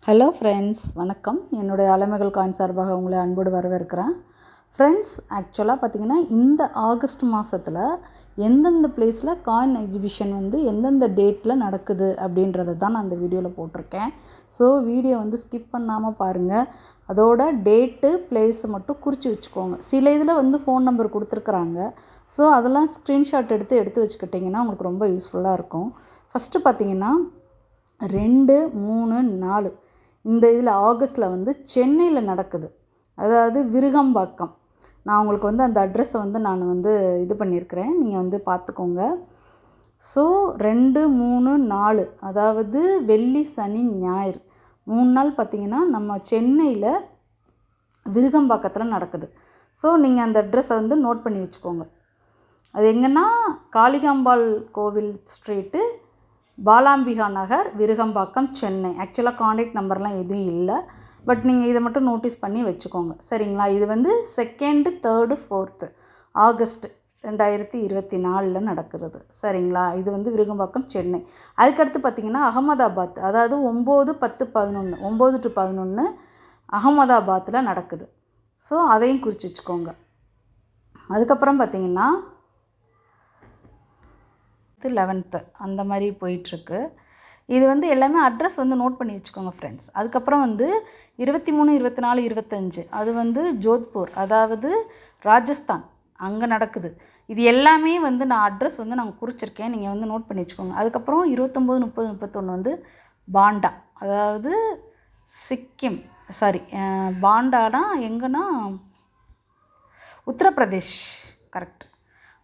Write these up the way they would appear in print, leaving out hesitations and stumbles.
Hello friends, வணக்கம். என்னுடைய அலைமகள் coin சார்பாக உங்களை அன்போடு வரவேற்கிறேன். ஃப்ரெண்ட்ஸ், ஆக்சுவலாக பார்த்திங்கன்னா இந்த ஆகஸ்ட் மாதத்தில் எந்தெந்த பிளேஸில் காயின் எக்ஸிபிஷன் எந்தெந்த டேட்டில் நடக்குது அப்படின்றத தான் நான் அந்த வீடியோவில் போட்டிருக்கேன். ஸோ வீடியோ ஸ்கிப் பண்ணாமல் பாருங்கள். அதோட டேட்டு பிளேஸை மட்டும் குறித்து வச்சுக்கோங்க. சில இதில் ஃபோன் நம்பர் கொடுத்துருக்குறாங்க. ஸோ அதெல்லாம் ஸ்க்ரீன்ஷாட் எடுத்து வச்சுக்கிட்டிங்கன்னா உங்களுக்கு ரொம்ப யூஸ்ஃபுல்லாக இருக்கும். ஃபஸ்ட்டு பார்த்திங்கன்னா 2, 3, 4 இந்த இதில் ஆகஸ்ட்டில் சென்னையில் நடக்குது. அதாவது விருகம்பாக்கம். நான் உங்களுக்கு அந்த அட்ரஸை நான் இது பண்ணியிருக்கிறேன். நீங்கள் பார்த்துக்கோங்க. ஸோ 2, 3, 4 அதாவது வெள்ளி, சனி, ஞாயிறு 3 நாள் பார்த்திங்கன்னா நம்ம சென்னையில் விருகம்பாக்கத்தில் நடக்குது. ஸோ நீங்கள் அந்த அட்ரஸை நோட் பண்ணி வச்சுக்கோங்க. அது எங்கன்னா காளிகாம்பாள் கோவில் ஸ்ட்ரீட்டு, பாலாம்பிகா நகர், விருகம்பாக்கம், சென்னை. ஆக்சுவலாக காண்டாக்ட் நம்பர்லாம் எதுவும் இல்லை. பட் நீங்கள் இதை மட்டும் நோட்டீஸ் பண்ணி வச்சுக்கோங்க. சரிங்களா? இது 2, 3, 4 ஆகஸ்ட் 2024 நடக்கிறது. சரிங்களா? இது விருகம்பாக்கம், சென்னை. அதுக்கடுத்து பார்த்திங்கன்னா அகமதாபாத், அதாவது 9, 10, 11 9 to 11 அகமதாபாத்தில் நடக்குது. ஸோ அதையும் குறித்து வச்சுக்கோங்க. அதுக்கப்புறம் பார்த்திங்கன்னா 11th அந்த மாதிரி போயிட்டுருக்கு. இது எல்லாமே அட்ரஸ் நோட் பண்ணி வச்சுக்கோங்க ஃப்ரெண்ட்ஸ். அதுக்கப்புறம் 23, 24, 25 அது ஜோத்பூர், அதாவது ராஜஸ்தான், அங்கே நடக்குது. இது எல்லாமே நான் அட்ரஸ் நான் குறிச்சிருக்கேன். நீங்கள் நோட் பண்ணி வச்சுக்கோங்க. அதுக்கப்புறம் 29, 30, 31 பாண்டா, அதாவது சிக்கிம், பாண்டானா எங்கன்னா உத்தரப்பிரதேஷ். கரெக்ட்.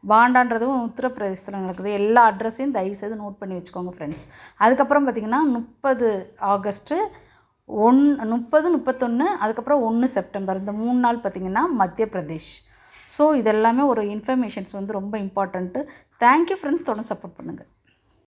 பாண்டான்றதும் உத்தரப்பிரதேசத்தில் நடக்குது. எல்லா அட்ரஸையும் தயவுசெய்து நோட் பண்ணி வச்சுக்கோங்க ஃப்ரெண்ட்ஸ். அதுக்கப்புறம் பார்த்திங்கன்னா 30 ஆகஸ்ட்டு 30, 31 அதுக்கப்புறம் 1 செப்டம்பர் இந்த 3 நாள் பார்த்திங்கன்னா மத்திய பிரதேஷ். ஸோ இதெல்லாமே ஒரு இன்ஃபர்மேஷன்ஸ் ரொம்ப இம்பார்ட்டண்ட்டு. Thank you friends. தொடர்ந்து சப்போர்ட் பண்ணுங்கள்.